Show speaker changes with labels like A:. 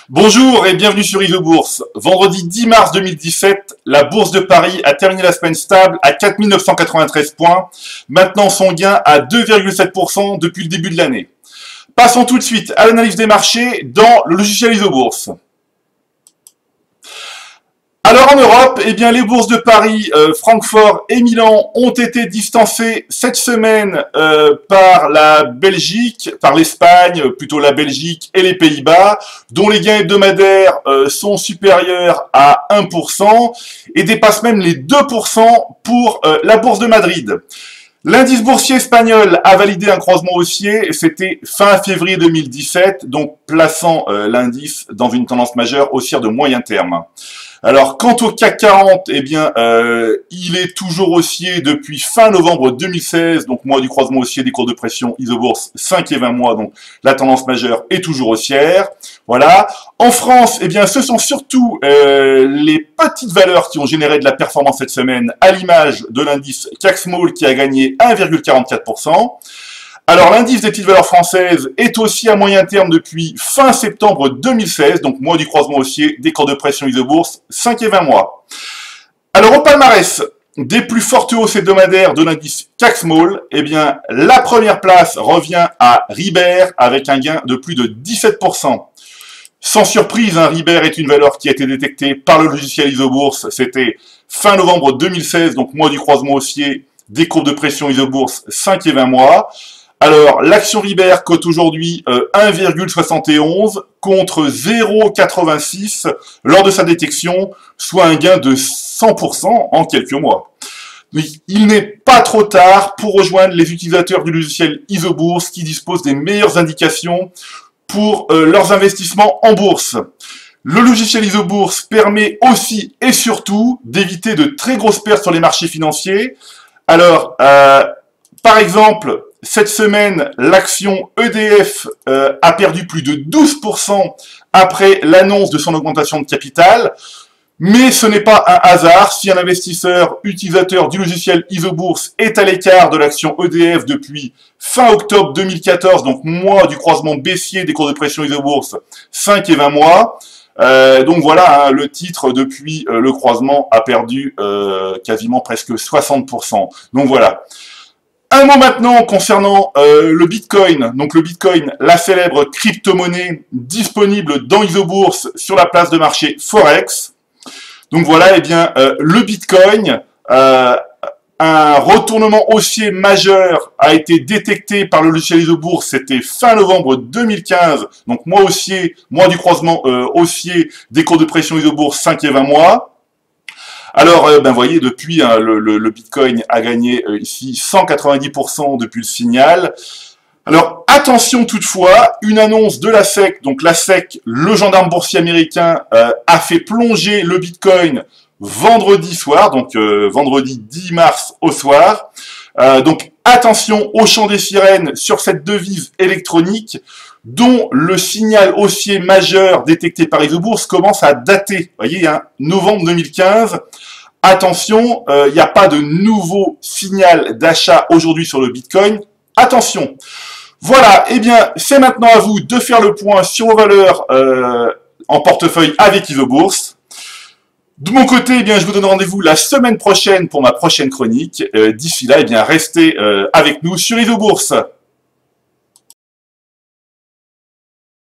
A: Bonjour et bienvenue sur ISO-Bourse. Vendredi 10 mars 2017, la Bourse de Paris a terminé la semaine stable à 4 993 points, maintenant son gain à 2,7% depuis le début de l'année. Passons tout de suite à l'analyse des marchés dans le logiciel ISO-Bourse. Alors en Europe, les bourses de Paris, Francfort et Milan ont été distancées cette semaine par la Belgique, par l'Espagne, plutôt la Belgique et les Pays-Bas, dont les gains hebdomadaires sont supérieurs à 1% et dépassent même les 2% pour la bourse de Madrid. L'indice boursier espagnol a validé un croisement haussier, c'était fin février 2017, donc plaçant l'indice dans une tendance majeure haussière de moyen terme. Alors, quant au CAC 40, il est toujours haussier depuis fin novembre 2016, donc mois du croisement haussier des cours de pression ISO-Bourse 5 et 20 mois, donc la tendance majeure est toujours haussière. Voilà. En France, ce sont surtout les petites valeurs qui ont généré de la performance cette semaine, à l'image de l'indice CAC Small qui a gagné 1,44%. Alors, l'indice des petites valeurs françaises est aussi à moyen terme depuis fin septembre 2016, donc mois du croisement haussier des cours de pression ISO-Bourse 5 et 20 mois. Alors, au palmarès des plus fortes hausses hebdomadaires de l'indice CAC Small, la première place revient à Ribert avec un gain de plus de 17%. Sans surprise, Ribert est une valeur qui a été détectée par le logiciel ISO-Bourse, c'était fin novembre 2016, donc mois du croisement haussier des courbes de pression ISO-Bourse 5 et 20 mois. Alors, l'action Ribert cote aujourd'hui 1,71 contre 0,86 lors de sa détection, soit un gain de 100% en quelques mois. Il n'est pas trop tard pour rejoindre les utilisateurs du logiciel ISO-Bourse qui disposent des meilleures indications pour leurs investissements en bourse. Le logiciel ISO-Bourse permet aussi et surtout d'éviter de très grosses pertes sur les marchés financiers. Alors, par exemple, cette semaine, l'action EDF a perdu plus de 12% après l'annonce de son augmentation de capital. Mais ce n'est pas un hasard si un investisseur utilisateur du logiciel ISO-Bourse est à l'écart de l'action EDF depuis fin octobre 2014, donc mois du croisement baissier des cours de pression ISO-Bourse 5 et 20 mois. Donc voilà, le titre depuis le croisement a perdu quasiment presque 60%. Donc voilà. Un mot maintenant concernant le Bitcoin. Donc le Bitcoin, la célèbre crypto-monnaie disponible dans ISO-Bourse sur la place de marché Forex. Donc voilà, le Bitcoin, un retournement haussier majeur a été détecté par le logiciel ISO-Bourse, c'était fin novembre 2015, donc mois du croisement haussier des cours de pression ISO-Bourse 5 et 20 mois. Alors, vous voyez, depuis, le Bitcoin a gagné ici 190% depuis le signal. Alors, attention toutefois, une annonce de la SEC, donc la SEC, le gendarme boursier américain, a fait plonger le Bitcoin vendredi soir, donc vendredi 10 mars au soir. Donc, attention au chant des sirènes sur cette devise électronique dont le signal haussier majeur détecté par ISO-Bourse commence à dater. Vous voyez, novembre 2015. Attention, il n'y a pas de nouveau signal d'achat aujourd'hui sur le Bitcoin. Attention. Voilà, c'est maintenant à vous de faire le point sur vos valeurs en portefeuille avec ISO-Bourse. De mon côté, je vous donne rendez-vous la semaine prochaine pour ma prochaine chronique. D'ici là, restez avec nous sur ISO-Bourse.